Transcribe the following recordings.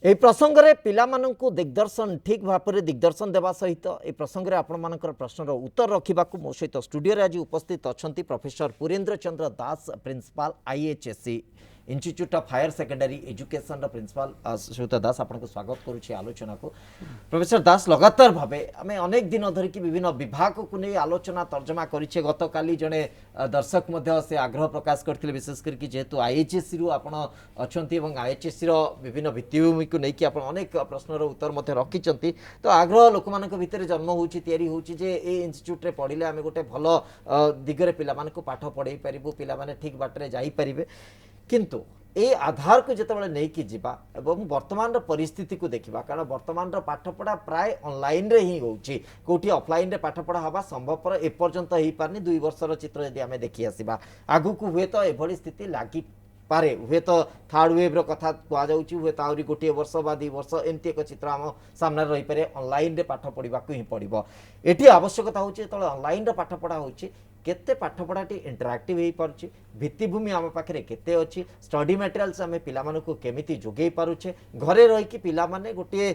ए प्रसंग रे पिला माननकु दिग्दर्शन ठीक भाव दिग्दर्शन देवा सहित ए प्रसंग रे आपण मानकर प्रश्नर उत्तर रखा मो सहित स्टूडियो रे आज उपस्थित अच्छा professor Purendra Chandra Das principal IHSC institute of higher secondary education principal Shriyut Das आपको स्वागत करुच्ची आलोचना को। प्रोफेसर दास लगातार भाव आम अनेक दिन धरिक विभिन्न विभाग को नहीं आलोचना तर्जमा करें। गत काली जड़े दर्शक से आग्रह प्रकाश करते विशेष करके जेहेतु आईएचएससी रु आप आईएचएससी विभिन्न भित्तिभूमि को लेकिन अनेक प्रश्नर उत्तर रखिंट तो आग्रह लोक मान भितर जन्म होजे ये इन्स्टिट्यूट रे पढ़ले आम गोटे भल दिगरे पिला पाठ पढ़े पारू पिला ठीक बाटे जापरें किंतु ए आधार को जिते नहीं कि जीवा एवं वर्तमान परिस्थिति को देखा कारण वर्तमान पाठपढ़ा प्राय ऑनलाइन रे ही होची कोठी ऑफलाइन रे पाठपढ़ा हवा संभवपर एपर्यंत हो पारनी 2 वर्षर चित्र यदि आम देखी आसवा आगु को हुए तो एभली स्थिति लगी पारे हुए तो थर्ड वेव रो कथा कहुच्छी हुए तो आहरी गोटे वर्ष बा 2 वर्ष एमती एक चित्र आम सामने रही पारे ऑनलाइन रे पाठ पढ़ा ही पड़ो। ये आवश्यकता होची जो ऑनलाइन रो पाठपढ़ा होची केते पाठपढ़ाटी इंटरैक्टिव हो पारुछे भित्तिभूमि आम पाखे केते अच्छी स्टडी मटेरियल्स आम पिलामानकु केमिति जोगेई पारुछे घरे रही पिलामाने गोटे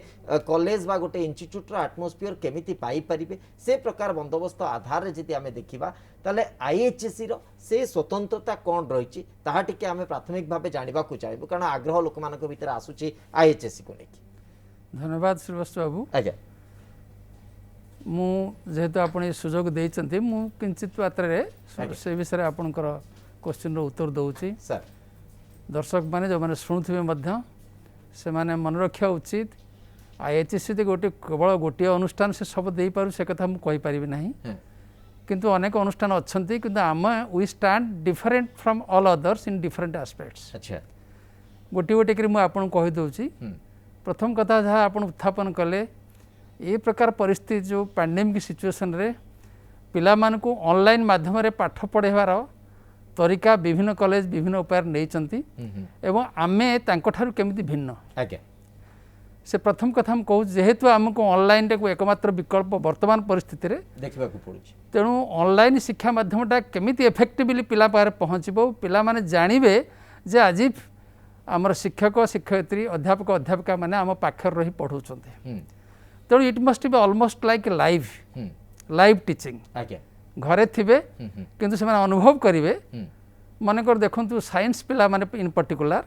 कॉलेज बा गोटे इंस्टीट्यूट रो एटमॉस्फियर केमिति पाई परिबे से प्रकार बंदोबस्त आधार रे जदि आम देखिबा ताले आईएचएससी रो से स्वतंत्रता कौन रही ताहा टिके आम प्राथमिक भाव जानवा को चाहिए कारण आग्रह लोक मानक भितर आसुची आईएचएससी को लेकिन। धन्यवाद श्रीवास्तव बाबू। आज्ञा जेहेतु आपने सुजोग देइचंती मु किंचित मात्रा से विषय आपनकर क्वेश्चन रो उत्तर दउची। सर दर्शक माने जो माने सुनुथिबे मध्य से माने मन रखिया उचित आईएचएससी ते गोटे केवल गोटे अनुष्ठान से सब देई पारु से कथा मु कहि परिबि नाही किंतु अनेक अनुष्ठान अच्छंती किंतु आम we stand different from all others in different aspects. अच्छा गोटे गोटे करी मु आपन कहि दउची। प्रथम कथा जहाँ आपन उत्थापन कले ये प्रकार परिस्थिति जो पैंडेमिक सिचुएशन रे पिला मानकु ऑनलाइन माध्यम रे पाठ पढ़ेवार तरीका विभिन्न कॉलेज विभिन्न उपाय नहीं एवं आमे तांको ठारु केमिति भिन्न आज्ञा से प्रथम कथा हम कहूँ जेहेतु आमको ऑनलाइन रे को एकमात्र विकल्प वर्तमान परिस्थिति रे देखा पड़ुछि तेणु ऑनलाइन शिक्षा माध्यमटा केमिति इफेक्टिवली पिला पारे पहुँचबो पिला माने जानिबे जे आज आमर शिक्षक शिक्षयित्री अध्यापक अध्यापिका माने आम पाखर रही पढ़ाउछन्ते तेणु it must be almost like live teaching घरे थिबे किंतु से अनुभव करेंगे मनकर देखु साइंस पिला माने इन पर्टिकुलर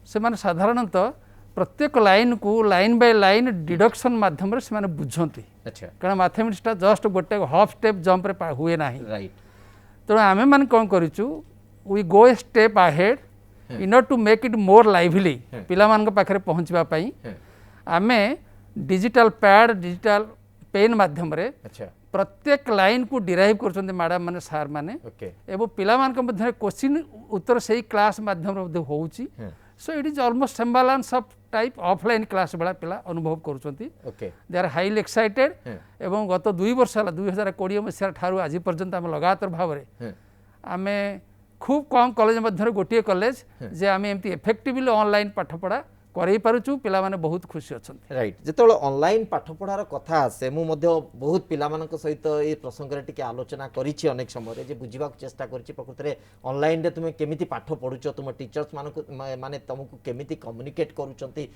से माने साधारणतः प्रत्येक लाइन को लाइन बाय लाइन डिडक्शन माध्यम से माने बुझंती कारण मैथमेटिक्सटा जस्ट गोटे हाफ स्टेप जंप रे हुए ना तेणु आमे माने कौन करिचु we go a step ahead in order to make it more lively पिला मान पाखरे पहुँचवा पाई आमे डिजिटल पैड डिजिटल पेन माध्यम रे प्रत्येक लाइन को डिराइव कर मैडम माने सार माने एवं पिला मान क्वेश्चन उत्तर से ही क्लास माध्यम होउची सो it is almost semblance of type offline class वाला पिला अनुभव करुछंती दे आर हाईली एक्साइटेड एवं गत 2 वर्ष है 2020 मसीह ठारू आज पर्यंत आम लगातार भाव में आम खूब कम कॉलेज मध्य गोटे कॉलेज जे आम एमती इफेक्टिवली ऑनलाइन पाठपढ़ा करेई पारुछु पिला माने बहुत खुशी अछंती। राइट जेतेबेले ऑनलाइन पाठपढ़ार कथा आसे मु मध्य बहुत पिला मानक सहित ए प्रसंग रे टिके आलोचना करिछि अनेक समय रे जे बुझिबा चेष्टा करिछि प्रकृत रे ऑनलाइन रे तुमे केमिति पाठ पढुछ तुम टीचर्स मानक माने तुमको केमिति कम्युनिकेट करूछंती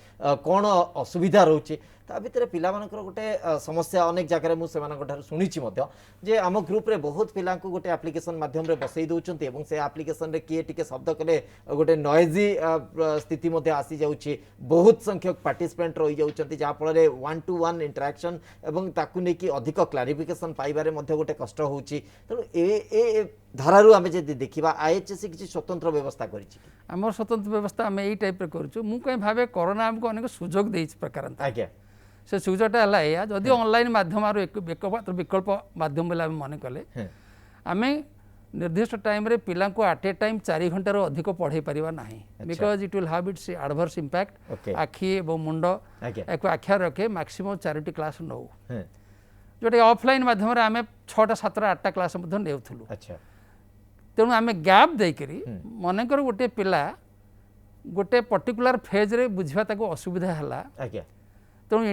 कोन असुविधा रहउछि ता भितर पिला मानकर गोटे समस्या अनेक जगह मु सेमानक ठार सुनिछि मध्य जे आम ग्रुप रे बहुत पिला को गोटे एप्लिकेशन माध्यम रे बसई दउछंती एवं से एप्लिकेशन रे किए टिके शब्द कले गोटे नॉइजी स्थिति मध्य आसी जाउछि बहुत संख्यक पार्टिसिपेंट रही जाउछंती जहा फल रे 1-to-1 इंटरेक्शन एवं ताकु नै कि अधिक क्लारिफिकेशन पाइबारे मध्य गोटे कष्ट होउछि तेणु ए धारारु आमे जे देखिबा आईएचएससी किछि स्वतंत्र व्यवस्था करिछि हमर स्वतंत्र व्यवस्था आमे एई टाइप रे करूछु मु कहीं भाबे कोरोना हमको अनेक सुजोग देइछि प्रकार आज्ञा से सुविधाटा है या जदि ऑनलाइन माध्यम एकमात्र विकल्प माध्यम बोले मन कले आम निर्दिष्ट टाइम रे पिला को एट ए टाइम 4 घंटार अधिक पढ़े पारिबा नाही because it will have it's adverse impact आखि एवं मुंड एक आख्या रखे मैक्सिमम 4टी क्लास नौ जोटे ऑफलाइन माध्यम रे आम 6टा 7टा 8टा क्लास नेउथुलु तेणु आम गैप देकरी मनकर गोटे पिला गोटे पर्टिकुलर फेज रे बुझिबा ताको असुविधा हला तेणु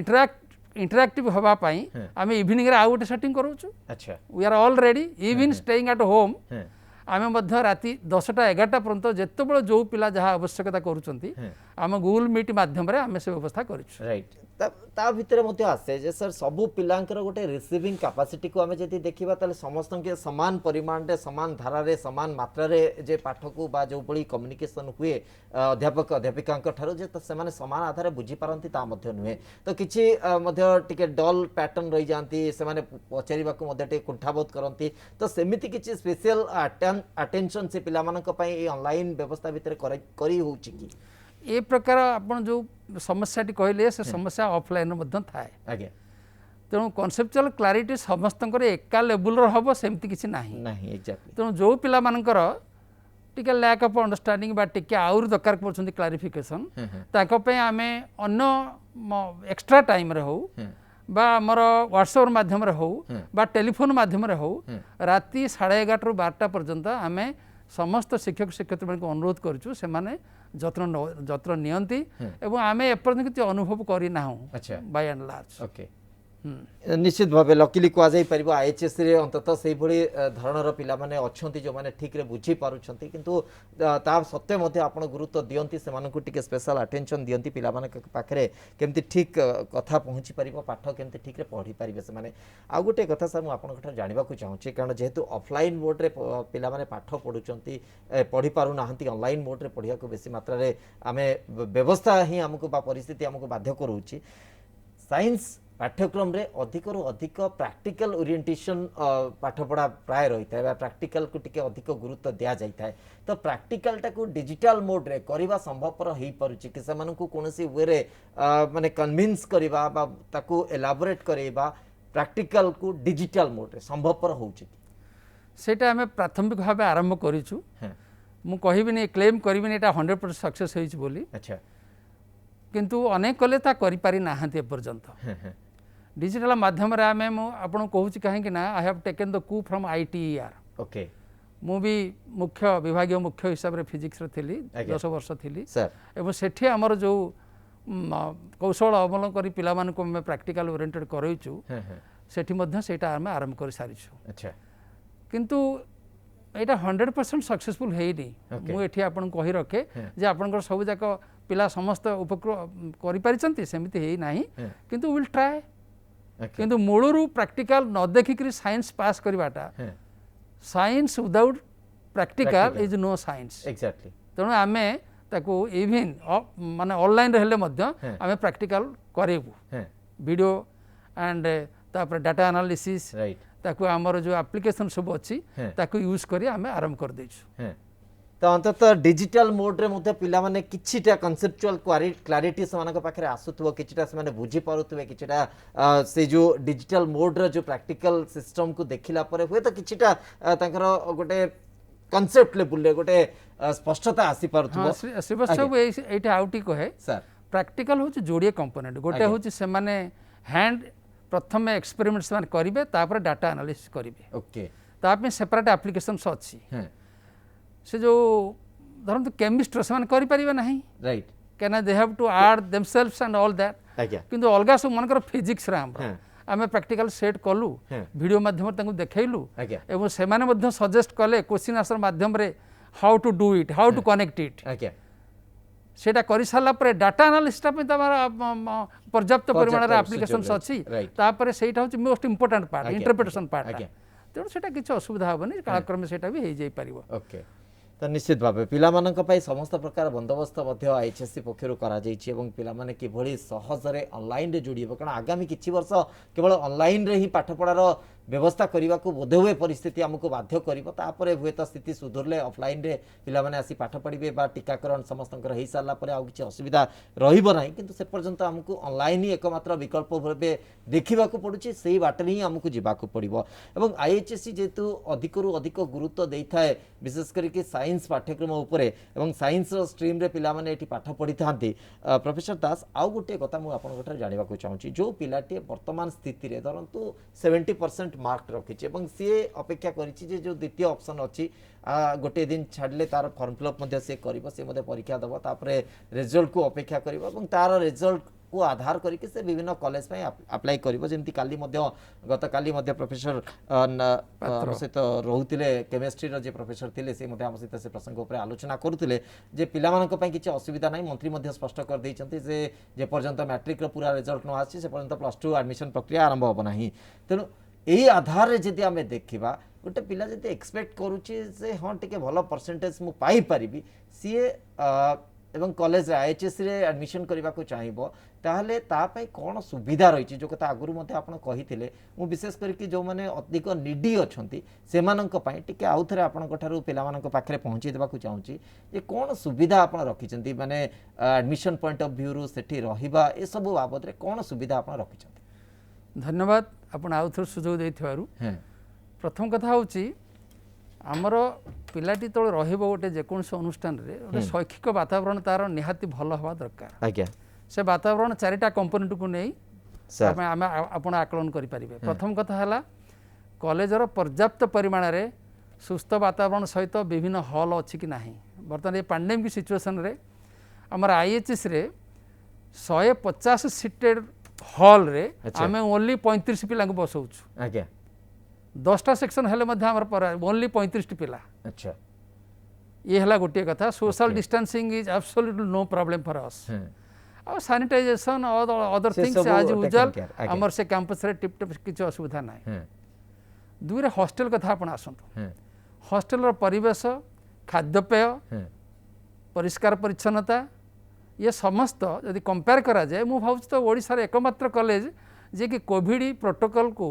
इंटरैक्टिव होगापाई आम इवनिंग रे आउ गोटे सेटिंग करूँ we are all ready even staying at home आमे मध्य राति 10टा 11टा पर्यंत जेतेबेले जो पिला जहाँ आवश्यकता करूछंती आम गूगल मीट माध्यम रे आमे से व्यवस्था करिछु। राइट ता भितर मध्य आसे जे सर सबु पिलांकर गोटे रिसीविंग कैपेसिटी को आमे जति देखिबा ताले समस्त के समान परिमाण रे समान धारा रे समान मात्रा रे जे पाठ को बा जो बड़ी कम्युनिकेशन हुए अध्यापक अध्यापिकांक ठारो जे से माने समान आधार बुझी पारंती ता मध्य नुहे तो किछि मध्य टिके डल पैटर्न रही जानती से माने पचारिबा को मध्य टिके कुंठाबोध करंती तो सेमिति किछि स्पेशल अटेंशन से पिला मानक पई ए ऑनलाइन व्यवस्था भितर करी होउछि की ए प्रकार आपण जो समस्या टी कहले से समस्या ऑफलाइन मध्य थाए आगे तेणु कनसेप्चुअल क्लारिटी समस्त एका लेवल हम सेमती किसी नाही नहीं एग्जैक्टली तेणु जो पिला मानकर टिके लैक ऑफ अंडरस्टैंडिंग बा टिके आउर दरकार पड़छंती क्लारिफिकेशन ताको पे आमे अन्य एक्स्ट्रा टाइम रे हो बा हमर व्हाट्सएप माध्यम रे हो बा टेलीफोन माध्यम रे हो राति 11:30 रु 12टा पर्यंत आमे समस्त शिक्षक शिक्षयित्री को अनुरोध करूँ से माने जत्र नियंती एवं आमे एपर्यंत किसी अनुभव करी नाहु अच्छा बाय एंड लार्ज ओके निश्चित भाव लकिली कहुपर आईएचएस अंततः से भली धरणर पिला माने अच्छी जो माने ठीक रे बुझी पारुछंती किंतु ता सत्वे मध्य आपण गुरुत्व दियंती सेमानकु टिके स्पेशल अटेंशन दियंती पिला माने पाखरे केमती ठीक कथा पहुंची परिबो पाठ केमती ठीक रे पढ़ी परिबे से माने आ गोटे कथा सर मु आपण कथा जानिबा को चाहूची कारण जेहेतु ऑफलाइन मोड रे पिला माने पाठ पढुचंती पढ़ी पारु नाहंती ऑनलाइन मोड रे पढ़िया को बेसी मात्रा रे आमे व्यवस्था ही हमको बा परिस्थिति हमको बाध्य करूची साइंस पाठ्यक्रम रे अधिक रु अधिक प्रैक्टिकल ओरिएंटेशन पाठपढ़ा प्राय रही है प्रैक्टिकल को टिके अधिक गुरुत्व दिया जाता है तो प्रैक्टिकल टाको डिजिटल मोड रे करबा संभवपर हो पारुची कि से मानकु कोनोसी वे रे माने कन्विंस करबा बा ताको एलाबोरेट करबा प्रैक्टिकल को डिजिटल मोड रे संभवपर होउची सेटा हमें प्राथमिक भाव आरंभ करिछु मु कहिबिनी क्लेम करिबिनी एटा 100% सक्सेस होइछ बोली अच्छा किंतु अनेक कले ता करि पारि नाहंती पर्यंत डिजिटल माध्यम रे आमे मु आपन कहूची काहे कि ना I have taken the cue from ITR okay मु भी मुख्य विभागीय मुख्य हिसाब रे फिजिक्स रे थिली 10 वर्ष थिली सर एवं सेठी हमर जो कौशल अवलंबन करी पिला मान को मैं प्रैक्टिकल ओरिएंटेड करैछु सेठी मध्य सेटा आमे आरंभ करि सारिछु अच्छा किंतु एटा 100% सक्सेसफुल हेइनी मु एठी आपन कहि रखे जे आपनकर सब जाक पिला समस्त उपकृत करि पारिचंती सेमिति हेइ नाही किंतु विल ट्राई किंतु मूलरू प्रैक्टिकल न देखिक साइंस पास करवाटा science without practical is no science exactly तेणु आमे ताको इवन माने ऑनलाइन रहले मध्य आमे प्रैक्टिकल करेबु वीडियो एंड तापर डाटा एनालिसिस राइट ताको हमर जो एप्लीकेशन सब अछि ताको यूज करी आमे आरंभ कर दैछु तो अंततः डिजिटल मोड रे मध्य पिला माने किछिटा कन्सेप्चुअल क्लारिटी से मानक पाखरे आसुथबो किछिटा से माने बुझी पारुथबे किछिटा से जो डिजिटल मोड रे जो प्रैक्टिकल सिस्टम को देखिला परे हुए तो किछिटा तांकर गोटे कॉन्सेप्ट लेवल रे गोटे स्पष्टता आसी पारुथबो श्रीवत्सव एटा आउटी कहे सर प्रैक्टिकल होची जोड़िए कंपोनेंट गोटे होची से माने हैंड प्रथम एक्सपेरिमेंट्स माने करिवे तापर डाटा एनालिसिस करिवे ओके तापे सेपरेट एप्लीकेशंस अछि से जो धरन केमिस्ट से माने करि परिबे नाही right can they have to add themselves and all that आज्ञा किंतु अलगा सब मनकर फिजिक्स रे आमे प्रैक्टिकल सेट कलु वीडियो माध्यम तांको देखैलु एवं से माने मध्य सजेस्ट कले क्वेश्चन आंसर माध्यम रे how to do it how to connect it आज्ञा सेटा करि साला परे डाटा एनालिसिस पे तमारा पर्याप्त परिमाण रे एप्लीकेशंस अछि तापरे सेटा होची most important part interpretation part तेणु सेटा किछि असुविधा होबनी कालक्रम सेटा भी हे जाई परिबो ओके तो निश्चित भाव पिला मानक पई समस्त प्रकार बंदोबस्त मध्य आईएचएससी पक्षरु करा जाईछि एवं पिला माने कि भली सहज रे ऑनलाइन रे जोड़िबो कारण आगामी किछि वर्ष केवल ऑनलाइन रे ही पाठ पढ़ार व्यवस्था करने को बोध हुए परिस्थिति आमको बाध्य कर हुए तो स्थिति सुधरले ऑफलाइन रे पिला माने आसी पाठ पढ़िबे बा टीकाकरण समस्त हो सारा पर आउ किछि असुविधा रहिबो नाही किंतु से पर्यंत आमको ऑनलाइन ही एकमात्र विकल्प भाबे देखिबा को पड़ुछि सेही बाटे ही आमको जीवाक पड़िबो एवं आईएचएससी जेतु अधिकरु अधिक गुरुत्व देइथाय विशेष करके साइंस पाठ्यक्रम उपरे एवं साइंस स्ट्रीम रे पिला माने एठी पाठ पढ़ी थांती प्रोफेसर दास आउ गोटे कथा मु आपन गोटे जानिबा को चाहूछि जो पिलाटी वर्तमान स्थिति रे धरंतु 70% मार्क रखिछि एवं सी अपेक्षा करिछि जे जो द्वितीय ऑप्शन अछि गोटे दिन छाड़ले तार फॉर्म फिलअप मध्ये से करिवो से मध्ये परीक्षा दबो तापरे रिजल्ट को अपेक्षा करिवो एवं तार रिजल्ट को आधार करके से विभिन्न कॉलेज में अप्लाई करिवो जेमति काली मध्य गत काली मध्य प्रोफेसर सहित रहुतिले केमिस्ट्री रो जे प्रोफेसर थिले से मध्य हम सहित से प्रसंग ऊपर आलोचना करूतिले जे पिला मानक पई किछि असुविधा नै मंत्री मध्य स्पष्ट कर दैछन्ति जे पर्यंत मैट्रिक रो पूरा रिजल्ट न आछि से पर्यंत +2 एडमिशन प्रक्रिया आरंभ होब नाही तेनु एही आधार रे जदि हमें देखिबा गोटे पिला जदि एक्सपेक्ट करूछि से हाँ टिके भल परसेंटेज मु पाई परिबि सीए एवं कॉलेज आईएचएस रे एडमिशन करबा को चाहिबो ताहले ता पई कोन सुविधा रहिछि जो कथा आगुरु मते आपण कहिथिले मु विशेष करके जो माने अधिक निडी अछंती सेमानंक पई टिके आउथरे आपनक ठारू पिला मानक पाखरे पहुंची देबा को चाहूची जे कोन सुविधा आपण रखिचंती माने एडमिशन पॉइंट ऑफ व्यू रु सेठी रहिबा ए सब बाबत रे कोन सुविधा आपण रखिचंती धन्यवाद आपण आउथर सुजोग दैथिबारु प्रथम कथा होची आमर पिलाटी तले रहिबो गोटे जेकोनसे अनुष्ठान रे गोटे शैक्षिक वातावरण तार निहाती भल हवा दरकार आज्ञा से वातावरण चारिटा कंपोनेंट को नहीं आपण आकलन करि परिबे प्रथम कथा हला कॉलेजर पर्याप्त परिमाण रे सुस्थ वातावरण सहित विभिन्न हॉल अछि कि नाही वर्तमान ये पैंडेमिक सिचुएशन रे हमर आईएचएस रे 150 सीटेड हॉल रे आमे ओनली 35 पिला को बसौछु आज्ञा 10टा सेक्शन हेले मध्ये हमर पर ओनली 35 पिला अच्छा ये हला गोटे कथा social distancing is absolutely no problem for us और सैनिटाइजेशन अदर थिंग्स आज यूजुअल हमर से कैंपस रे टिप टिप किछ असुविधा नाही दुरे हॉस्टल कथा आपण आसंतु हॉस्टल रो परिवेश खाद्यपेय परिष्कार परिच्छन्नता ये समस्त यदि कंपेयर करा जाए मु भावुच तो ओडिसा रे एकमात्र कॉलेज जे कि कोविड प्रोटोकॉल को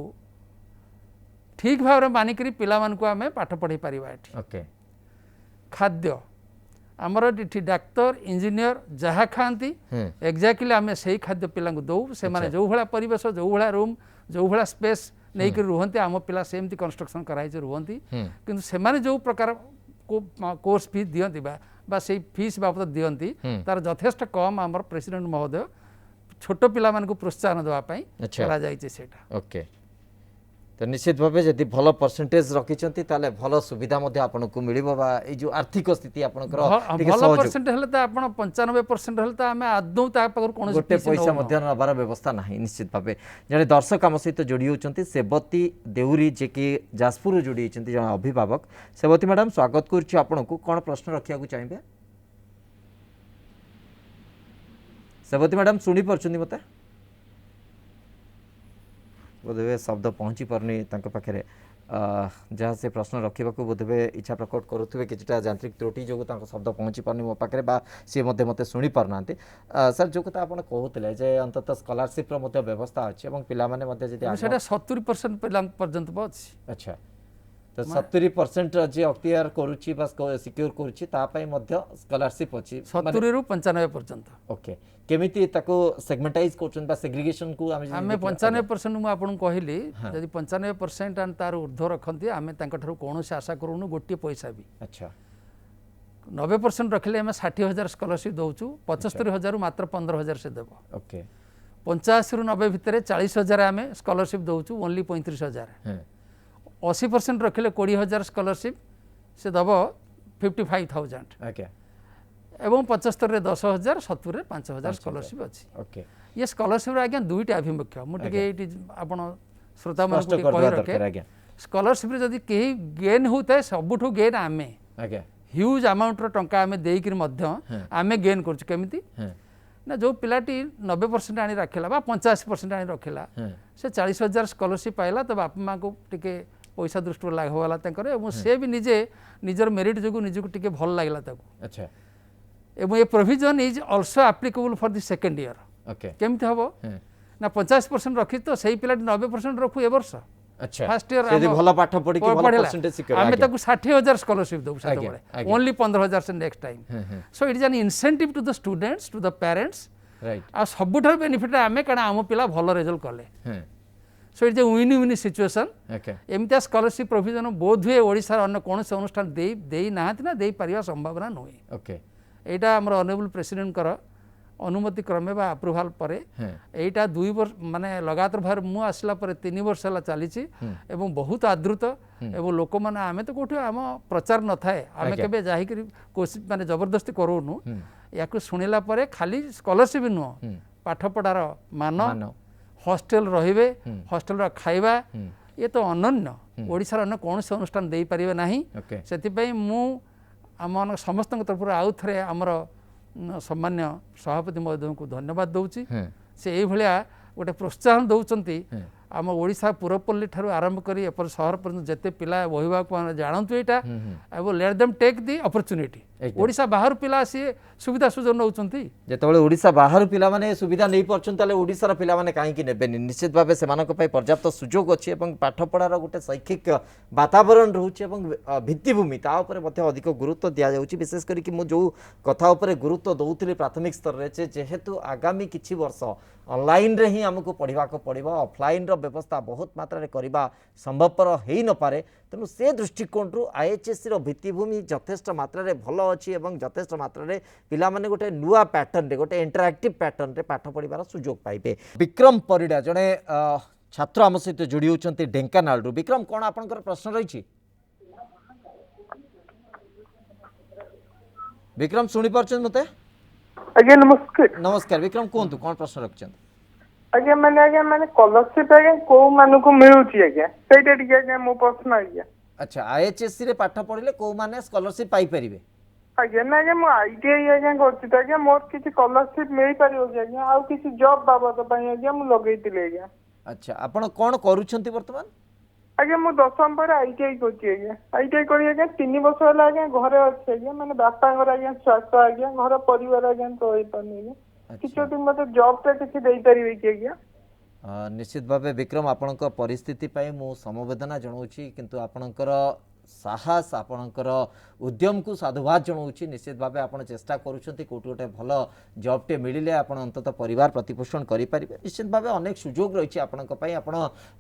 ठीक भाव मानिक पिला मानकु आमे पाठ पढ़ी पारिबा एठी ओके खाद्य आमर एठी डाक्टर इंजीनियर जहा खांती एग्जैक्टली आमे सही खाद्य पिला को दौ से माने जो भला परिवेश जो भला रूम जो भला स्पेस नहीं कर रुहंती आम पिला सेमती कंस्ट्रक्शन कराई जे रुहंती किंतु से माने जो प्रकार को कोर्स फी दियंती बा से फीस बाबद दियंती तार यथेष्ट कम आमर प्रेसिडेंट महोदय छोट पिला मान को प्रोत्साहन देवा पई करा जाई छै सेटा ओके तो निश्चित भाव जदि भल परसेंटेज रखिंट ताले भल सुविधा आपन को मिलिबो बा ए जो आर्थिक स्थिति आपनकर भल परसेंट हेले त आपन 95% हेले त आमे आदौ ता पगर कोन गोटे पैसा मध्य नबार व्यवस्था नाही निश्चित भाव जने दर्शक आम सहित जोड़ी होचंती सेबती देउरी जे कि जाजपुर जोड़ी होचंती जने अभिभावक सेबती मैडम स्वागत करछु आपन को कोन प्रश्न रखिया को चाहिबे सेबती मैडम सुनी परछुनी मते बोधवे शब्द पहुँची पारनी पाखे जहाँ से प्रश्न रखा बोधवे इच्छा प्रकट करुवे कि यांत्रिक त्रुटि जो शब्द पहुँची पारनी मो पाखे सी मत शुणी पारना सर जो कथा आप कहते जे अंततः स्कॉलरशिप व्यवस्था अच्छी और पिला 70% पर्यंत अच्छी अच्छा तो 70% जे अक्तियार करुच्ची सिक्योर करुच्ची स्कॉलरशिप अच्छी 70 रु 95 पर्यंत ओके केमिति ताको सेगमेंटाइज करछन बा सेग्रीगेशन को आमे 95% मु आपन कहली यदि 95% आन तार ऊर्ध्व रखंती आमे तांका ठरु कोनोसी आशा करूनु गोटे पैसा भी अच्छा 90% रखले आमे 60000 स्कॉलरशिप दउचु 75000 मात्र 15000 से देबो ओके 85 रु 90 भितरे 40000 आमे स्कॉलरशिप दउचु ओनली 35000 80% रखले 20000 स्कॉलरशिप से दबो 55000 ओके एवं 75 रे 10000 70 रे 5000 स्कॉलरशिप अछि ओके ये स्कॉलरशिप आज्ञा दुईटा अभिमुख्य मुटिके एटी आपण श्रोता मन को कहि रखे स्कॉलरशिप रे जदी केही गेन होता है सबुठो गेन आमे आज्ञा ह्यूज अमाउंट रो टंका आमे देई कि मध्य आमे गेन करछु केमिति ना जो पिलाटी 90% आनी रखेला बा 85% आनी रखेला से 40000 स्कॉलरशिप पाइला तो बाप मां को टिके पैसा दृष्टि लाभ होला तंकर एवं से भी निजे निजर मेरिट जोगु निजको टिके भल लागला ताको अच्छा एवं ये provision is also applicable for the second year okay केमति हबो ना 50% रखि तो सही पिलाटी 90% रखु ए वर्ष अच्छा फर्स्ट ईयर से भल पाठ पढि के भल परसेंटेज सिक्योर आमे ताको 60000 स्कॉलरशिप दउ सातो बळे ओनली 15000 से next time so it is an incentive to the students to the parents right आ सबुठर बेनिफिट आमे कना आम पिला भल रिजल्ट कले so it is a win win situation okay एमता स्कॉलरशिप प्रोविजन बोध हुए ओडिसा अन्य कोन से अनुष्ठान देई नाहति ना देई परिवा संभावना नोई ओके एटा हमर ऑनरेबल प्रेसिडेंट कर अनुमति क्रमे बा अप्रूवल परे एटा 2 वर्ष माने लगातार भार मु आसला परे 3 वर्ष हला चलीची एवं बहुत आदृत एवं लोक माने आमे तो कोठी आम प्रचार न थाए आमे केबे जाहि कोशिश माने जबरदस्ती करूनु याकु सुनिला परे खाली स्कॉलरशिप नु पाठपढ़ार मान मान। हॉस्टेल रहिबे हॉस्टेल खाइबा ये तो अनन्य ओडिशार अन्य कौन से अनुष्ठान दे पारिबे नाही ओके सेतिपई मु आम समस्त तरफ आउ थे आमर सम्मान्य सभापति महोदय को धन्यवाद दौची से यही भलिया गोटे प्रोत्साहन दौरान आम ओडिशा पुरपल्ली ठारू आरंभ करी एपर शहर पर्यंत जेते पिला बहिबा को जानतु एटा I will let them take the opportunity Odisha बाहर पिला आसी सुविधा सुजोग नौचंती जेतेबेले ओडिशा बाहर पिला माने सुविधा नहीं परछन ताले ओडिशार पिला माने काहे कि नेबेनी निश्चित भाबे सेमानक पय पर्याप्त सुजोग अछि एवं पाठ पढ़ार गोटे शैक्षिक वातावरण रहउछि एवं भित्तिभूमि ता ऊपर मध्ये अधिक गुरुत्व दिया जाउछि विशेष करी कि मु जो कथा ऊपर गुरुत्व दउथिले प्राथमिक स्तर रे जेहेतु आगामी किछि वर्ष ऑनलाइन रे ही हमको पढ़ा को पड़ो ऑफलाइन रो व्यवस्था बहुत मात्रा रे करबा संभवपर हेई न पारे तेणु से दृष्टिकोण रु आईएचएससी रो भित्तिभूमि यथेष्ट मात्रा रे भल अच्छी और यथेष्ट मात्रा रे पिला माने गोटे नुआ पैटर्न रे गोटे इंटरएक्टिव पैटर्न रे पाठ पढ़िबार सुजोग पाइबे। विक्रम परिडा जने छात्र आम सहित जोड़ी होचंती ढेंकानाल रु। विक्रम कोन आपनकर प्रश्न रही? विक्रम सुनी पारछन मते? आज्ञा नमस्कार। नमस्कार विक्रम कोंतु कोन प्रश्न रखछन? आज्ञा माने स्कॉलरशिप आज्ञा को मानु को मिलुची आज्ञा सेटा टिके आज्ञा मो प्रश्न आज्ञा। अच्छा आईएचएससी रे पाठ पढ़िले को माने स्कॉलरशिप पाई परिबे? आज्ञा ना आज्ञा मो आईटीआई आज्ञा करछि त आज्ञा मोर किछि स्कॉलरशिप मिल पारियो कि आज्ञा आ किछि जॉब बाबत पई आज्ञा मु लगैतिले आज्ञा। अच्छा आपण कोन करूछंती वर्तमान? आज्ञा मु 10th पर आईटीआई करछि आज्ञा। आईटीआई करी आज्ञा 3 वर्ष होला आज्ञा घरे अछि आज्ञा माने बापा घर आज्ञा स्वास्थ्य आज्ञा घर परिवार आज्ञा तो होई पानी आज्ञा किछो दिन मते जॉब ता किछि देई परिबे कि आज्ञा? निश्चित भावे विक्रम आपणकर परिस्थिति पाई मु समवेदना जनाऊँगी किंतु आपणकर साहस आपणकर उद्यम को साधुवाद जनाऊँगी निश्चित भावे आप चेष्टा करुँच कौट गोटे भल जॉबटे मिले आप अंततः परिवार प्रतिपोषण करेंगे निश्चित भावे अनेक सुजोग रही आप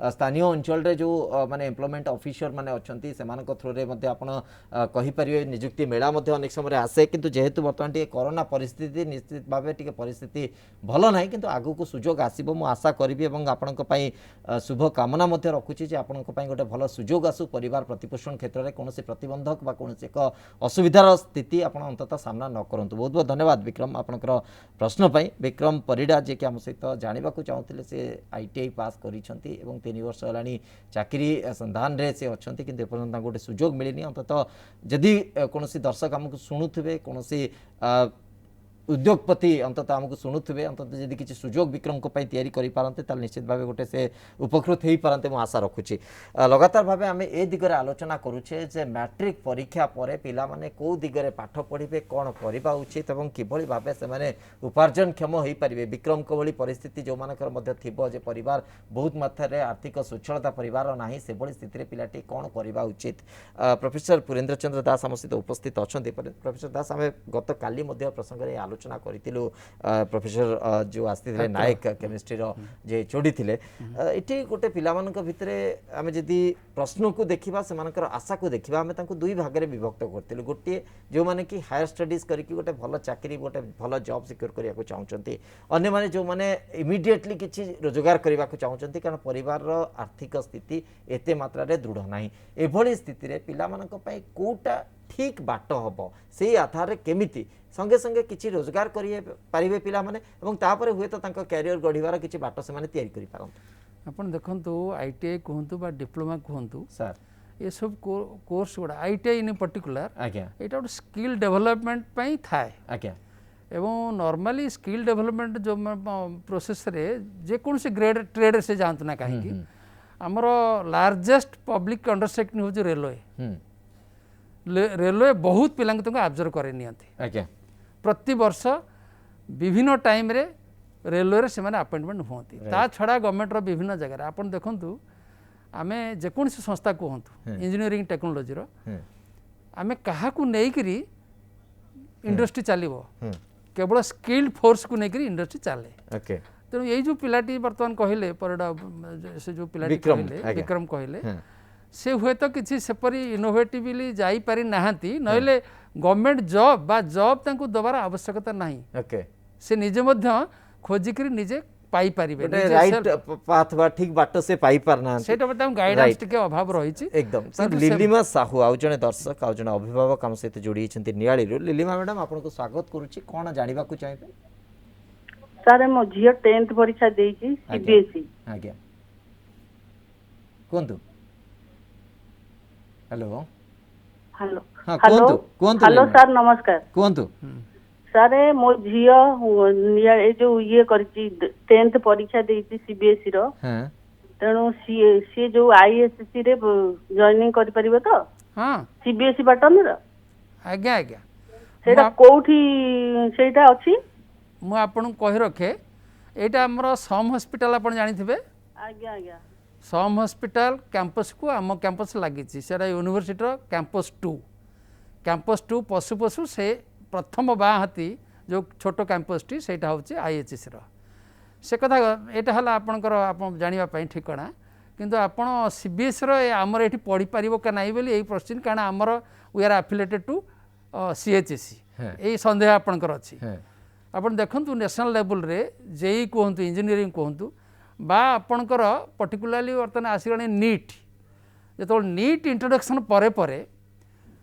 स्थानीय अंचल रे जो माने एम्प्लॉयमेंट ऑफिसर माने अच्छी से थ्रू रे कहीपर निजुक्ति मेला अनेक समय आसे किंतु जेहेतु बर्तमान टी कोरोना परिस्थिति निश्चित भावे टी परिस्थिति भल ना किंतु आगु को सुजोग आसो मु आशा करी और शुभ कामना रखुची आपण गोटे भल सुजोग आसू परिवार प्रतिपोषण क्षेत्र में कौन प्रतिबंधक बा कौन एक असुविधार स्थिति आप अंततः सामना न करूँ। बहुत बहुत धन्यवाद विक्रम आपनकर प्रश्न पाई। विक्रम परिडा जे कि आम सहित जानवा चाहूँगे से आईटीआई पास करिसेंती एवं 3 वर्ष होलानी चाकरी संधान रे से अच्छी किंतु एपर्यंत गोटे सुजोग मिलनी अंततः जदि कौन दर्शक आमको शुणुवे कौन उद्योगपति अंततः आमको शुणुवे अंततः जदि किसी सुजोग विक्रम को तैयारी करें निश्चित भाव गोटे से उपकृत हो पारते मुझे आशा रखुची। लगातार भाव आम ए दिगरे आलोचना करुचे जे मैट्रिक परीक्षा पर पिला माने को दिगरे पाठ पढ़े कौन करवा उचित और किभली भाव से उपार्जन क्षम हो पारे विक्रम को भली परिस्थिति जो मानकर थिबो जे परिवार बहुत मात्रा आर्थिक स्वच्छलता परिवार ना से भली स्थिति पिलाटी कौन करवा उचित। प्रोफेसर पुरेन्द्र चंद्र दास आम सहित उपस्थित अच्छा प्रोफेसर दास आम गत काली प्रसंग में आलोचना करूँ प्रोफेसर जो आसते नायक केमिस्ट्री जे एचओडी थिले इटी गोटे पिला भितर आम जदि प्रश्न को देखा से आशा को देखा आम दुई भाग में विभक्त करूँ गोटे जो मैंने कि हायर स्टडीज करके गोटे भल चाकरी गोटे भल जॉब सिक्योर करने को चाहते अन्य माने जो मैंने इमिडिएटली किसी रोजगार करने को चाहते कारण परिवार आर्थिक स्थिति एते मात्रा रे दृढ़ ना एभली स्थिति रे पिला मानक पई कोटा ठीक बाट हम से आधार केमिति संगे संगे किसी रोजगार करेंगे पिला माने एवं तापर हुए तो कैरियर गढ़िबार किसी बाट से माने तैयारी करि पारंत। आपण देखंतु आईटीआई कहंतु बा डिप्लोमा कहंतु सर ये सब कोर्स गुड़ा आईटीआई इन पर्टिकुलर आज्ञा एटा गोटे स्किल डेवलपमेंट पई थाए आज्ञा एवं नॉर्मली स्किल डेवलपमेंट जो प्रोसेस रे जे कौन से ग्रेड ट्रेड से जानत ना कहीं हमर लार्जेस्ट पब्लिक अंडरटेकिंग हो रेलवे रेलवे बहुत पिला ऑब्जर्व करे नियंती प्रति वर्ष विभिन्न टाइम रे रेलवे से माने अपॉइंटमेंट होती ता छड़ा गवर्नमेंट रो विभिन्न जगह आपण देखंतु आमे जेकोसी संस्था कहतु इंजीनियरिंग टेक्नोलोजी रो आमे कहा को नै करी इंडस्ट्री चलिबो केवल स्किल्ड फोर्स को लेकर इंडस्ट्री चले तेणु यही जो पिलाटी बर्तमान कहले परिडा से जो पिलाटी कहले विक्रम कहले से हुए तो किसी सेपरी इनोवेटिवली जाई पारि नाहांती नहले गवर्नमेंट जॉब बा जॉब तांको दबार आवश्यकता नहीं से निजे मध्य खोजिकरी निजे पाई परिबे राइट पाथ बा ठीक बाट से पाई पारना सेटा बता गाइडेंस टिके अभाव रहिछि एकदम सर। लिलिमा साहू आउ जने दर्शक आउ जने अभिभावक हम सहित जोड़ी छथि नियाळी रो लिलिमा मैडम आपन को स्वागत करूछि कोन जानिबा को चाहिबे? ସାର୍ ମୋ ଝିଅ 10th ପରୀକ୍ଷା ଦେଇଛି ସିବିଏସ୍ଇ। ଆଜ୍ଞା କୁହନ୍ତୁ। ହ୍ୟାଲୋ ହ୍ୟାଲୋ ହଁ ହ୍ୟାଲୋ କୁହନ୍ତୁ କୁହନ୍ତୁ ହ୍ୟାଲୋ ଲିନା। ସାର୍ ନମସ୍କାର। କୁହନ୍ତୁ। ସାର୍ ମୋ ଝିଅ ଏ ଯୋଉ ଇଏ କରିଛି 10th ପରୀକ୍ଷା ଦେଇଛି ସିବିଏସ୍ଇ ର, ହଁ ତେଣୁ ସିଏ ଯୋଉ ଆଇଏସସି ରେ ଜଏନିଂ କରିପାରିବ ତ ହଁ ସିବିଏସ୍ଇ ପାଟର୍ନ ର? ଆଜ୍ଞା ଆଜ୍ଞା ସେଇଟା କୋଉଠି ସେଇଟା ଅଛି? ମୁଁ ଆପଣଙ୍କୁ କହି ରଖେ, ଏଇଟା ଆମର ସମ୍ ହସ୍ପିଟାଲ ଆପଣ ଜାଣିଥିବେ। ଆଜ୍ଞା ଆଜ୍ଞା ସମ୍ ହସ୍ପିଟାଲ କ୍ୟାମ୍ପସକୁ ଆମ କ୍ୟାମ୍ପସ ଲାଗିଛି, ସେଇଟା ୟୁନିଭର୍ସିଟିର କ୍ୟାମ୍ପସ୍ 2 ପଶୁ ପଶୁ ସେ ପ୍ରଥମ ବାଁ ହାତୀ ଯେଉଁ ଛୋଟ କ୍ୟାମ୍ପସଟି ସେଇଟା ହେଉଛି ଆଇଏଚ୍ଏସ୍ର। ସେ କଥା ଏଇଟା ହେଲା ଆପଣଙ୍କର ଆପଣ ଜାଣିବା ପାଇଁ ଠିକଣା। କିନ୍ତୁ ଆପଣ ସିବିଏସ୍ଇର ଆମର ଏଠି ପଢ଼ିପାରିବ କି ନାହିଁ ବୋଲି ଏଇ ପ୍ରଶ୍ନ, କାରଣ ଆମର we are affiliated to CHSE, ଏଇ ସନ୍ଦେହ ଆପଣଙ୍କର ଅଛି। ଆପଣ ଦେଖନ୍ତୁ ନ୍ୟାସନାଲ୍ ଲେବୁଲ୍ରେ ଜେଇ କୁହନ୍ତୁ, ଇଞ୍ଜିନିୟରିଂ କୁହନ୍ତୁ, ବା ଆପଣଙ୍କର ପର୍ଟିକୁଲାରଲି ବର୍ତ୍ତମାନ ଆସିଗଲାଣି ନିଟ୍। ଯେତେବେଳେ ନିଟ୍ ଇଣ୍ଟ୍ରୋଡକ୍ସନ୍ ପରେ ପରେ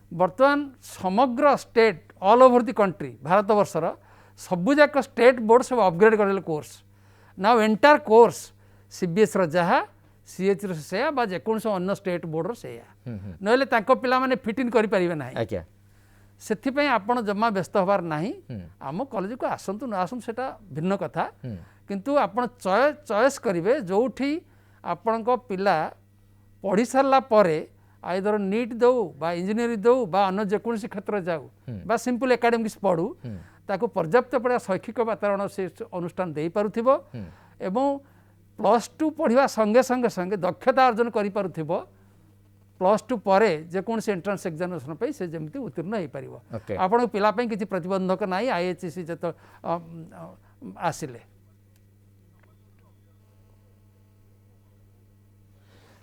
ବର୍ତ୍ତମାନ ସମଗ୍ର state all over the country, ଭାରତବର୍ଷର ସବୁଯାକ ଷ୍ଟେଟ୍ ବୋର୍ଡ଼ ସବୁ ଅପଗ୍ରେଡ୍ କରିଦେଲେ କୋର୍ସ। ନାଉ ଏଣ୍ଟାୟାର କୋର୍ସ ସିବିଏସ୍ଇର ଯାହା, ସିଏଚ୍ର ସେୟା, ବା ଯେକୌଣସି ଅନ୍ୟ ଷ୍ଟେଟ୍ ବୋର୍ଡ଼ର ସେୟା, ନହେଲେ ତାଙ୍କ ପିଲାମାନେ ଫିଟ୍ ଇନ୍ କରିପାରିବେ ନାହିଁ। ଆଜ୍ଞା ସେଥିପାଇଁ ଆପଣ ଜମା ବ୍ୟସ୍ତ ହେବାର ନାହିଁ। ଆମ କଲେଜକୁ ଆସନ୍ତୁ ନ ଆସନ୍ତୁ ସେଟା ଭିନ୍ନ କଥା, କିନ୍ତୁ ଆପଣ ଚଏସ୍ କରିବେ ଯେଉଁଠି ଆପଣଙ୍କ ପିଲା ପଢ଼ି ସାରିଲା ପରେ ଆଇଦର ନିଟ୍ ଦେଉ ବା ଇଞ୍ଜିନିୟରିଂ ଦେଉ ବା ଅନ୍ୟ ଯେକୌଣସି କ୍ଷେତ୍ରରେ ଯାଉ ବା ସିମ୍ପଲ୍ ଏକାଡେମିକ୍ସ ପଢ଼ୁ, ତାକୁ ପର୍ଯ୍ୟାପ୍ତ ପରିମାଣ ଶୈକ୍ଷିକ ବାତାବରଣ ସେ ଅନୁଷ୍ଠାନ ଦେଇପାରୁଥିବ ଏବଂ +2 ପଢ଼ିବା ସଙ୍ଗେ ସଙ୍ଗେ ସଙ୍ଗେ ଦକ୍ଷତା ଅର୍ଜନ କରିପାରୁଥିବ। +2 ପରେ ଯେକୌଣସି ଏଣ୍ଟ୍ରାନ୍ସ ଏକ୍ଜାମିନେସନ୍ ପାଇଁ ସେ ଯେମିତି ଉତ୍ତୀର୍ଣ୍ଣ ହୋଇପାରିବ। ଆପଣଙ୍କ ପିଲା ପାଇଁ କିଛି ପ୍ରତିବନ୍ଧକ ନାହିଁ ଆଇଏଚ୍ଏସ୍ସି ଯେତେ ଆସିଲେ।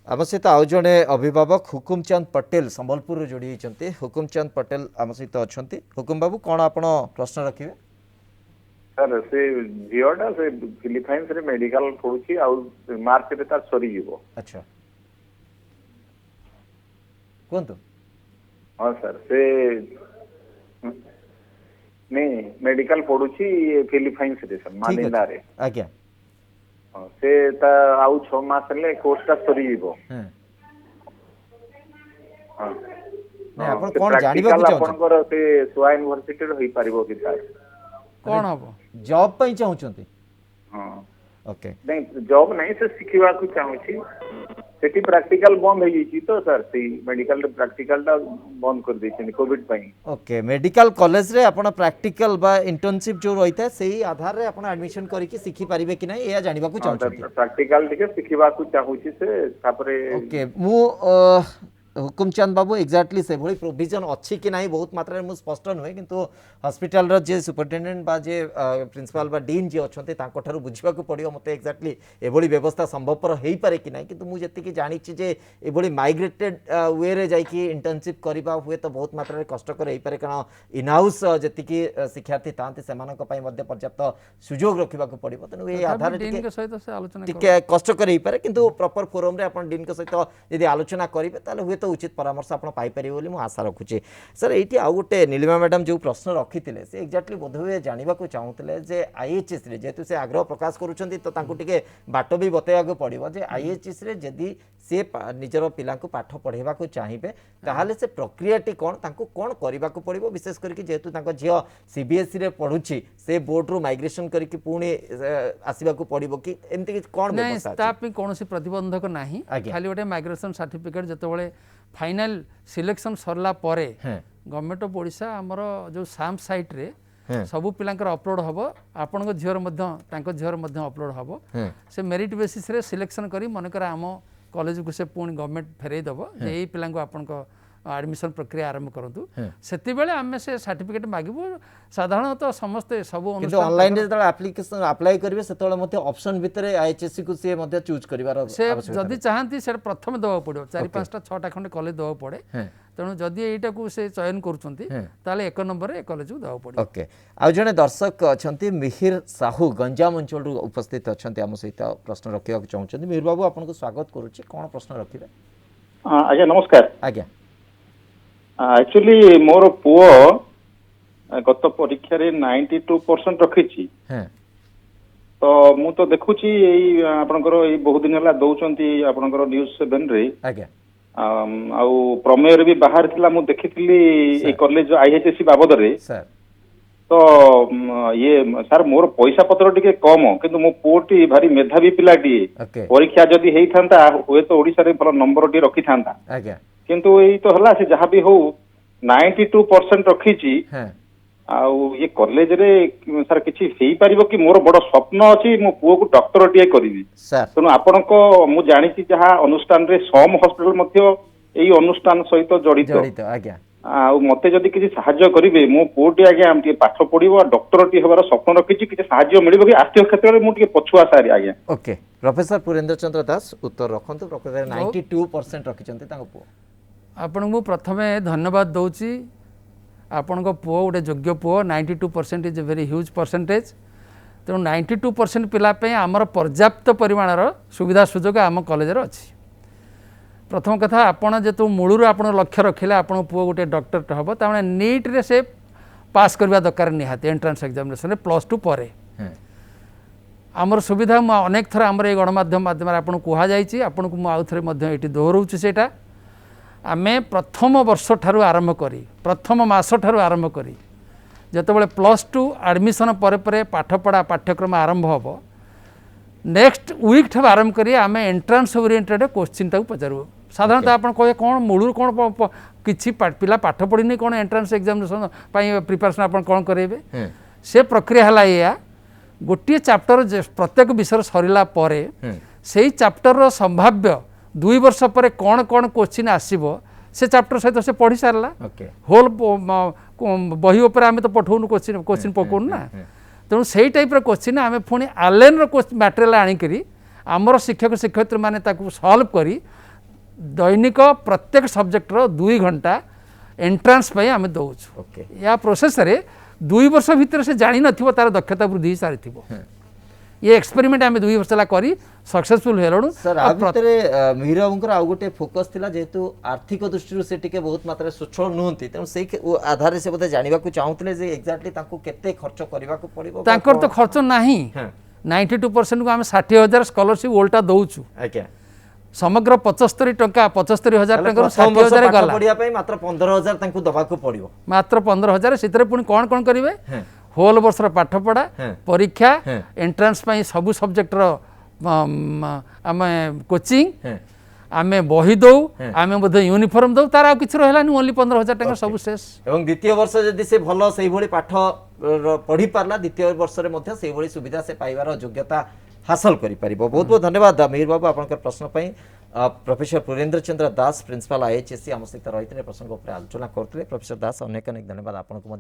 आम सहित आउ जड़े अभिभावक हुकुम चंद पटेल संबलपुर जोड़ी होती। हुकुम चंद पटेल आम सहित अच्छा। हुकुम बाबू कौन आप प्रश्न रखिए? सर से झीटा से फिलिपाइन्स रे मेडिकल पढ़ुची आउ मार्च रे तार सरी जीवो। अच्छा कोन तो? हां सर से नहीं मेडिकल पढ़ुची फिलिपाइन्स रे सर मानिला रे। आज्ञा हां से ता आउ 6 मास ले कोर्स ता सरी जीवो। हां हां नहीं आपण कोन जानिबा को चाहू? आपनकर से सोआ यूनिवर्सिटी रे होई परिबो कि सर कौन हम जॉब पे चाहूचंती? हां ओके नहीं जॉब नहीं से सिखिबा को चाहूची। सेठी प्रैक्टिकल बंद हो गई तो सर से मेडिकल रे प्रैक्टिकल ता बंद कर दैछन कोविड पई। ओके मेडिकल कॉलेज रे आपण प्रैक्टिकल बा इंटर्नशिप जो रहिता सेही आधार रे आपण एडमिशन करी कि सिखि परिबे कि नै या जानिबा को चाहूचंती? प्रैक्टिकल टिके सिखिबा को चाहूची से तापरे। ओके मु हुकुमचंद बाबू एक्जाक्टली से भली प्रोविजन अच्छी कि नहीं बहुत मात्रा में स्पष्ट नुहे, किंतु हॉस्पिटल रो जे सुपरिटेंडेंट बा जे प्रिंसिपल बा डीन जे अच्छे तांको बुझा पड़ो मत एक्जाक्टली एभली व्यवस्था संभवपर हो पारे कि ना, किंतु मुझे जी जानी जे एभली माइग्रेटेड वे रे जाइकी इंटर्नशिप करबा हुए तो बहुत मात्रा कष्टकर हो पारे, कारण इन हाउस जी शिक्षार्थी था से पर्याप्त सुजोग रखा पड़ो। तेणु ये आधार टे कष्टकर हो पारे, किंतु प्रॉपर फोरम रे आपण डीन सहित यदि आलोचना करेंगे ताले हुए तो उचित परामर्श आप पाइपर बोली मुझे आशा रखुचे। सर ये आउ गोटे नीलिमा मैडम जो प्रश्न रखी थे से एक्जाक्टली बोधहुए जानवाक चाहूले जे आईएचएस रे जेहेतु से आग्रह प्रकाश करुँचे बाट भी बतैया पड़ो जे आईएचएस रे जदि सी निजर पिला पाठ पढ़ेगा चाहिए ताहले से प्रक्रियाटी कौन तांको कौन करने को पड़ो, विशेष करके जेहेतु झील सीबीएसई रे पढ़ुची से बोर्ड रू माइग्रेशन करके पुणी आसवाक पड़ो कि एमती कौन व्यवस्था? कौन प्रतिबंधक ना, खाली गोटे माइग्रेशन सर्टिफिकेट जो फाइनाल सिलेक्शन सरला परे गवर्नमेंट ऑफ ओडिशा आमर जो साम साइट रे सबू पिलांकर अपलोड हम आपण झीर झीर अपलोड हम से मेरिट बेसिस रे सिलेक्शन करी मनकर आम कॉलेज को से पुणी गवर्नमेंट फेरई दब यही पिला आपण एडमिशन प्रक्रिया आरंभ करूँ से आम से सर्टिफिकेट मागबू। साधारणतः समस्ते सब ऑनलाइन एप्लिकेशन अप्लाई करेंगे से ऑप्शन भितर आईएचएससी को सी चूज कर से जदि चाहती से प्रथम दवा पड़ो 4-5टा 6टा खंडे कॉलेज दवा पड़े, तेणु जदि यहीटा को से चयन कर 1 नंबर कॉलेज को दवा पड़े। ओके आउ जड़े दर्शक अच्छा मिहिर साहू गंजाम अंचल उपस्थित अच्छा आम सहित प्रश्न रखा चाहते। मिहिर बाबू आपको स्वागत करुच्ची, कौन प्रश्न रखिए? आज्ञा नमस्कार। आज्ञा एक्चुअली मोर पुओ गत परीक्षा रे 92% रखी तो मु तो देखुची एई आपनकर एई बहुत दिन हला दउचंती आपनकर न्यूज़ 7 रे आज्ञा आउ प्रमेय रे भी बाहर थिला मु देखिथिली ए कॉलेज आईएचएससी बाबद रे सर तो ये सर मोर पैसा पत्र टिके कम किंतु मो पुओटी भारी मेधावी पिलाटी ओके परीक्षा जदि हेई थांता होय तो ओडिसा रे भल नंबर टी रखी थांता आज्ञा किंतु एई तो हला से जहां भी हो 92% रखीची हाँ आउ ये कॉलेज रे सर किछि हेई परिबो कि मोर बड़ स्वप्न अछि मो पुओ को डॉक्टर टिए करिवि सर तेणु आपणको मु जानिछि जहाँ अनुष्ठान रे सम हॉस्पिटल मध्य एई अनुष्ठान सहित जड़ित जड़ित आज्ञा आउ मते जदि किछि साहाय्य करिवे मो पुओटी आज्ञा आम टिके पाठ पढिबो डॉक्टर टी हेबार स्वप्न रखिछि किछि साहाय्य मिलिबो कि आर्थिक क्षेत्र रे मु टिके पछुआ सारी आज्ञा ओके प्रोफेसर पुरेंद्र चंद्र दास उत्तर रखंतु प्रकृत 92% रखिचंते तांको पुओ आपन को प्रथमे धन्यवाद दउची आपन को पुओ गोटे योग्य पुओ 92% is a very huge percentage तेणु 92% पिला पे आमर पर्याप्त परिमाणर सुविधा सुजोग आम कॉलेज रे अछि प्रथम कथा आपन जेतु मूलर आपन लक्ष्य रखिले आपन पुओ गोटे डॉक्टर हम ताने नीट रे से पास करबा दरकार निहाती एंट्रांस एग्जामिनेशन रे +2 परे आमर सुविधा मु अनेक थर आमर गणमाध्यम माध्यम आपन कुहा जाइछि आपन को मु आउ थरे मध्य एटी दोहराउछि सेटा आमे प्रथम वर्ष ठारू आरंभ करी प्रथम मास ठारू आरंभ करी जेतेबेले +2 एडमिशन परे परे पाठपढ़ा पाठ्यक्रम आरंभ हम नेक्स्ट वीक ठारू आरंभ करी आमे एंट्रांस ओरिएंटेड क्वेश्चन टाକୁ पचारू साधारणतः आपण कहे कोन मूलर कोन किछि पिला पाठ पढ़िनी कोन एंट्रांस एग्जामिनेशन पई प्रिपरेशन आपण कोन करेबे से प्रक्रिया हला या गोटे चैप्टर प्रत्येक विषय सरिला परे सेही चैप्टर रो संभाव्य 2 वर्ष पर कौन कौन क्वेश्चन आसीबो से चैप्टर सहित से पढ़ी सारला होल बही उपर आम तो पठाऊनु क्वेश्चन पकाउनु ना तेणु से टाइप क्वेश्चन आम पुणी आलेन मटेरियल आनिकी आमर शिक्षक शिक्षयित्री मैंने सल्व करी दैनिक प्रत्येक सब्जेक्टर 2 घंटा एंट्रांस आम दौचु या प्रोसेस रे 2 वर्ष भितर से जानी नथिबो तार दक्षता वृद्धि हो सारी ये एक्सपेरिमेंट आम 2 वर्ष करी सक्सेसफुल हेलु सर आ भितरे मिहिर बाबूंकर आउ गोटे फोकस थिला जेहेतु आर्थिक दृष्टि से टिके बहुत मात्रा सुछळ नहुंती तेणु से आधार से बोधे जानिबा को चाहूतले जे एक्जेक्टली तांको केते खर्च करबा को पड़िबो तांकर तो खर्च नाही 92% को आम 60,000 स्कॉलरशिप ओल्टा दउचु आज्ञा समग्र 75 टंका 75,000 टंका 60,000 गला पढ़िया पई मात्र 15,000 तांको दबा को पड़िबो मात्र 15,000 सितरे पुणी कोन कोन करिवे होल वर्षर पाठपढ़ा परीक्षा एंट्रांस सबू सब्जेक्टर आम कोचिंग आम बही दौ आम यूनिफॉर्म दौ तार किसी रहा ओनली 15,000 टका सब शेष एवं द्वितीय वर्ष जदि से भल से पाठ पढ़ी पारला द्वितीय वर्ष में सुविधा से पाइबार योग्यता हासिल करि बहुत बहुत धन्यवाद मिहिर बाबू आपन प्रश्न पई प्रोफेसर पुरेंद्र चंद्र दास प्रिंसिपल आईएचएससी आम सहित रही प्रसंग आलोचना करते प्रोफेसर दास अनेक अनेक धन्यवाद आपन को